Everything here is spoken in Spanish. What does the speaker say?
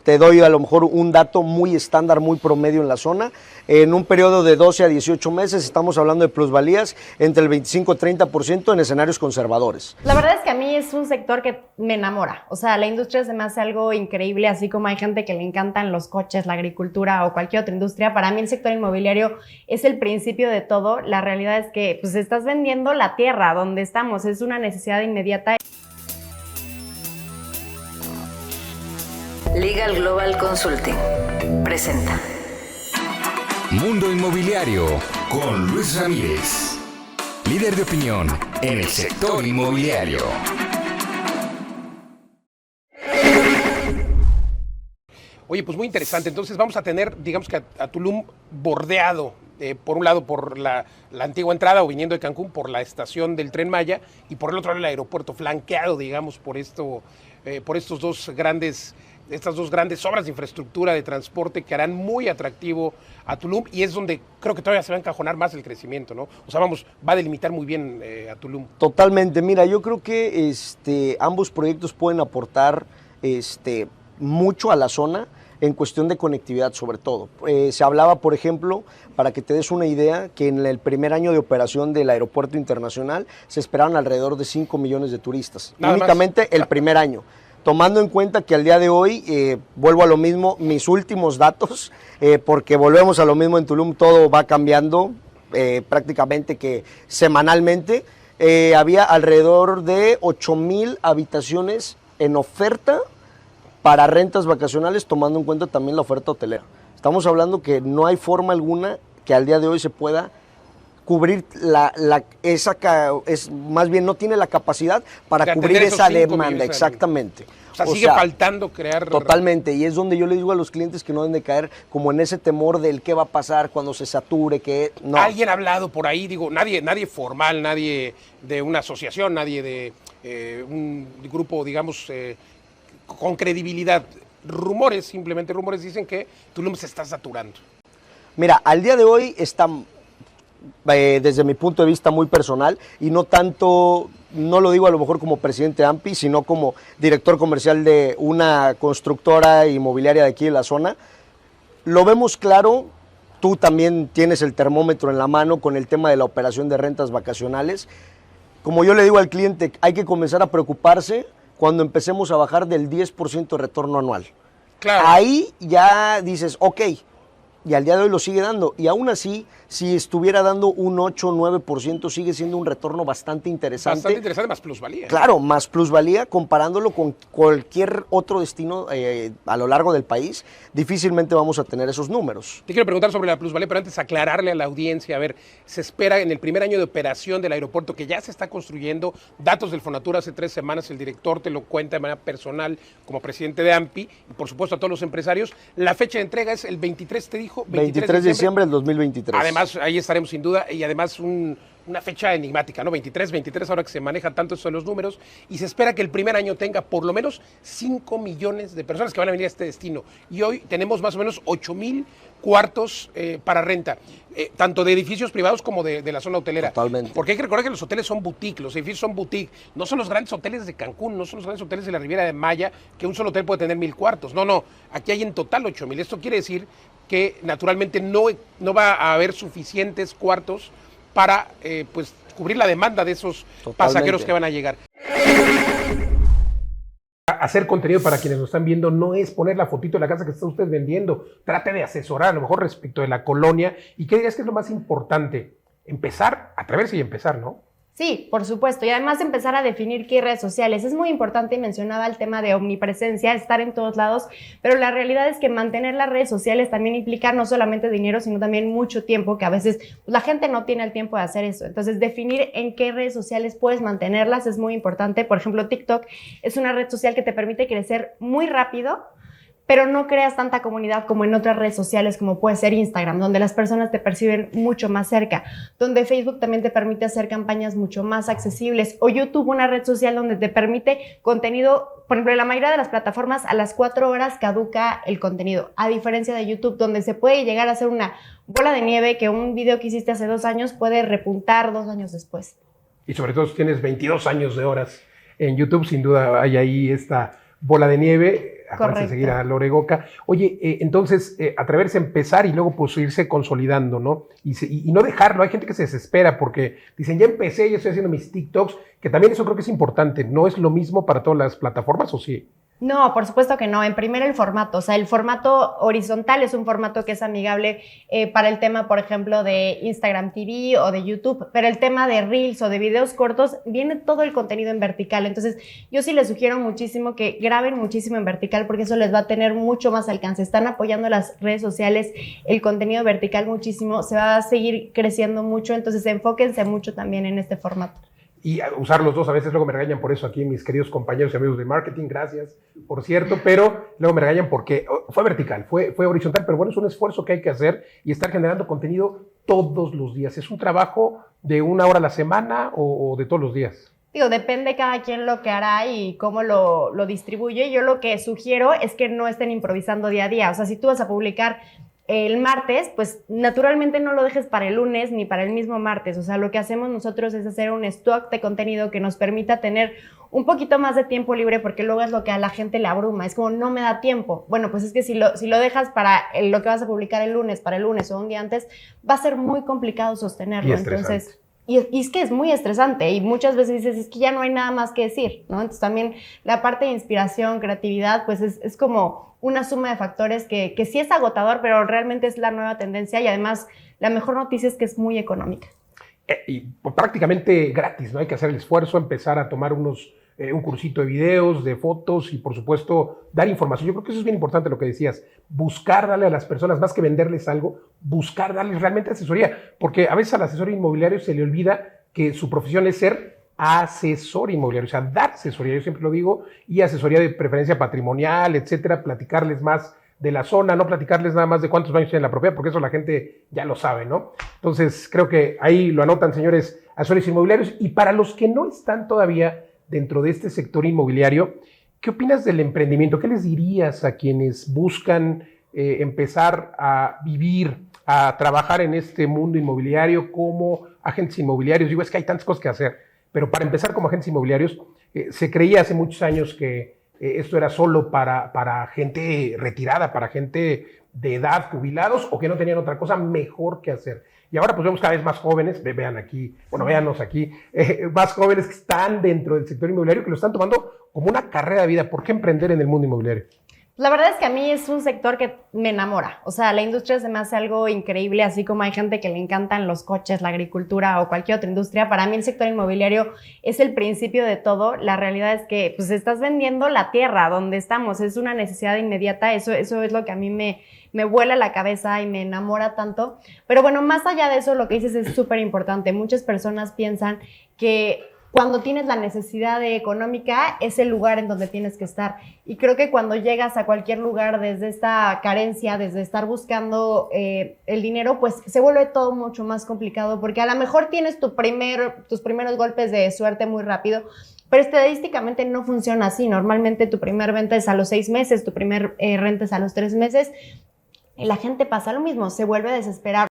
te doy a lo mejor un dato muy estándar, muy promedio en la zona. En un periodo de 12 a 18 meses estamos hablando de plusvalías entre el 25 y 30% en escenarios conservadores. La verdad es que a mí es un sector que me enamora. O sea, la industria se me hace algo increíble, así como hay gente que le encantan los coches, la agricultura o cualquier otra industria. Para mí el sector inmobiliario es el principio de todo. La realidad es que pues estás vendiendo la tierra donde estamos. Es una necesidad inmediata. Legal Global Consulting presenta Mundo Inmobiliario con Luis Ramírez, líder de opinión en el sector inmobiliario. Oye, pues muy interesante. Entonces vamos a tener, digamos que a Tulum bordeado, por un lado por la antigua entrada o viniendo de Cancún por la estación del Tren Maya y por el otro lado el aeropuerto, flanqueado, digamos, por estas dos grandes obras de infraestructura de transporte que harán muy atractivo a Tulum, y es donde creo que todavía se va a encajonar más el crecimiento, ¿no? O sea, va a delimitar muy bien a Tulum. Totalmente. Mira, yo creo que ambos proyectos pueden aportar mucho a la zona en cuestión de conectividad, sobre todo. Se hablaba, por ejemplo, para que te des una idea, que en el primer año de operación del aeropuerto internacional se esperaban alrededor de 5 millones de turistas. Nada únicamente más. El primer año. Tomando en cuenta que al día de hoy, vuelvo a lo mismo, mis últimos datos, porque volvemos a lo mismo en Tulum, todo va cambiando prácticamente que semanalmente, había alrededor de 8,000 habitaciones en oferta para rentas vacacionales, tomando en cuenta también la oferta hotelera. Estamos hablando que no hay forma alguna que al día de hoy se pueda cubrir más bien no tiene la capacidad para cubrir esa demanda, exactamente. O sea, sigue faltando crear... Totalmente, y es donde yo le digo a los clientes que no deben de caer como en ese temor del qué va a pasar cuando se sature, que no. Alguien ha hablado por ahí, digo, nadie formal, nadie de una asociación, nadie de un grupo, digamos, con credibilidad. Simplemente rumores dicen que Tulum se está saturando. Mira, al día de hoy está... desde mi punto de vista muy personal y no tanto, no lo digo a lo mejor como presidente de AMPI, sino como director comercial de una constructora inmobiliaria de aquí de la zona. Lo vemos claro, tú también tienes el termómetro en la mano con el tema de la operación de rentas vacacionales. Como yo le digo al cliente, hay que comenzar a preocuparse cuando empecemos a bajar del 10% de retorno anual. Claro. Ahí ya dices, ok, y al día de hoy lo sigue dando. Y aún así, si estuviera dando un 8 o 9%, sigue siendo un retorno bastante interesante. Bastante interesante, más plusvalía. Claro, más plusvalía comparándolo con cualquier otro destino a lo largo del país. Difícilmente vamos a tener esos números. Te quiero preguntar sobre la plusvalía, pero antes aclararle a la audiencia. A ver, se espera en el primer año de operación del aeropuerto, que ya se está construyendo, datos del Fonatur hace 3 semanas, el director te lo cuenta de manera personal como presidente de AMPI, y por supuesto a todos los empresarios. La fecha de entrega es el 23, te dijo. 23 de diciembre del 2023. Además, ahí estaremos sin duda, y además una fecha enigmática, ¿no? 23 ahora que se maneja tanto eso de los números, y se espera que el primer año tenga por lo menos 5 millones de personas que van a venir a este destino. Y hoy tenemos más o menos 8,000 cuartos para renta, tanto de edificios privados como de la zona hotelera. Totalmente. Porque hay que recordar que los hoteles son boutique, los edificios son boutique. No son los grandes hoteles de Cancún, no son los grandes hoteles de la Riviera de Maya, que un solo hotel puede tener 1,000 cuartos. No, aquí hay en total 8,000. Esto quiere decir que naturalmente no va a haber suficientes cuartos para pues cubrir la demanda de esos pasajeros que van a llegar. Hacer contenido para quienes nos están viendo no es poner la fotito de la casa que está usted vendiendo. Trate de asesorar a lo mejor respecto de la colonia. ¿Y qué dirías que es lo más importante? Empezar, atreverse y empezar, ¿no? Sí, por supuesto. Y además empezar a definir qué redes sociales. Es muy importante, y mencionaba el tema de omnipresencia, estar en todos lados, pero la realidad es que mantener las redes sociales también implica no solamente dinero, sino también mucho tiempo, que a veces la gente no tiene el tiempo de hacer eso. Entonces, definir en qué redes sociales puedes mantenerlas es muy importante. Por ejemplo, TikTok es una red social que te permite crecer muy rápido, pero no creas tanta comunidad como en otras redes sociales, como puede ser Instagram, donde las personas te perciben mucho más cerca, donde Facebook también te permite hacer campañas mucho más accesibles, o YouTube, una red social donde te permite contenido. Por ejemplo, en la mayoría de las plataformas a las 4 horas caduca el contenido, a diferencia de YouTube, donde se puede llegar a hacer una bola de nieve, que un video que hiciste hace 2 años puede repuntar 2 años después. Y sobre todo si tienes 22 años de horas en YouTube, sin duda hay ahí esta bola de nieve. acuérdense de seguir a Lore Goca. Oye, entonces, atreverse a empezar y luego pues irse consolidando, ¿no? Y no dejarlo. Hay gente que se desespera porque dicen, ya empecé, ya estoy haciendo mis TikToks, que también eso creo que es importante. ¿No es lo mismo para todas las plataformas o sí? No, por supuesto que no. En primero el formato, o sea, el formato horizontal es un formato que es amigable para el tema, por ejemplo, de Instagram TV o de YouTube, pero el tema de Reels o de videos cortos, viene todo el contenido en vertical. Entonces, yo sí les sugiero muchísimo que graben muchísimo en vertical porque eso les va a tener mucho más alcance. Están apoyando las redes sociales, el contenido vertical muchísimo, se va a seguir creciendo mucho, entonces enfóquense mucho también en este formato. Y usar los dos, a veces luego me regañan por eso aquí mis queridos compañeros y amigos de marketing, gracias, por cierto, pero luego me regañan porque fue vertical, fue horizontal, pero bueno, es un esfuerzo que hay que hacer y estar generando contenido todos los días. ¿Es un trabajo de 1 hora a la semana o de todos los días? Digo, depende cada quien lo que hará y cómo lo distribuye. Yo lo que sugiero es que no estén improvisando día a día. O sea, si tú vas a publicar el martes, pues naturalmente no lo dejes para el lunes ni para el mismo martes. O sea, lo que hacemos nosotros es hacer un stock de contenido que nos permita tener un poquito más de tiempo libre, porque luego es lo que a la gente le abruma. Es como, no me da tiempo. Bueno, pues es que si lo dejas para lo que vas a publicar el lunes, para el lunes o un día antes, va a ser muy complicado sostenerlo. Entonces, y es que es muy estresante y muchas veces dices, es que ya no hay nada más que decir, ¿no? Entonces también la parte de inspiración, creatividad, pues es como una suma de factores que sí es agotador, pero realmente es la nueva tendencia y además la mejor noticia es que es muy económica. Y pues, prácticamente gratis, ¿no? Hay que hacer el esfuerzo, empezar a tomar un cursito de videos, de fotos y por supuesto dar información. Yo creo que eso es bien importante lo que decías, buscar darle a las personas, más que venderles algo, buscar darles realmente asesoría, porque a veces al asesor inmobiliario se le olvida que su profesión es ser asesor inmobiliario, o sea, dar asesoría, yo siempre lo digo, y asesoría de preferencia patrimonial, etcétera, platicarles más de la zona, no platicarles nada más de cuántos baños tiene la propiedad, porque eso la gente ya lo sabe, ¿no? Entonces, creo que ahí lo anotan, señores asesores inmobiliarios. Y para los que no están todavía dentro de este sector inmobiliario, ¿qué opinas del emprendimiento? ¿Qué les dirías a quienes buscan empezar a vivir, a trabajar en este mundo inmobiliario como agentes inmobiliarios? Digo, es que hay tantas cosas que hacer, pero para empezar como agentes inmobiliarios, se creía hace muchos años que esto era solo para gente retirada, para gente de edad, jubilados, o que no tenían otra cosa mejor que hacer. Y ahora pues vemos cada vez más jóvenes, vean aquí, bueno, véanos aquí, más jóvenes que están dentro del sector inmobiliario, que lo están tomando como una carrera de vida. ¿Por qué emprender en el mundo inmobiliario? La verdad es que a mí es un sector que me enamora. O sea, la industria se me hace algo increíble, así como hay gente que le encantan los coches, la agricultura o cualquier otra industria. Para mí el sector inmobiliario es el principio de todo. La realidad es que pues estás vendiendo la tierra donde estamos. Es una necesidad inmediata. Eso es lo que a mí me vuela la cabeza y me enamora tanto. Pero bueno, más allá de eso, lo que dices es súper importante. Muchas personas piensan que cuando tienes la necesidad económica, es el lugar en donde tienes que estar. Y creo que cuando llegas a cualquier lugar desde esta carencia, desde estar buscando el dinero, pues se vuelve todo mucho más complicado, porque a lo mejor tienes tus primeros golpes de suerte muy rápido, pero estadísticamente no funciona así. Normalmente tu primer venta es a los 6 meses, tu primer renta es a los 3 meses, y la gente pasa lo mismo, se vuelve a desesperar.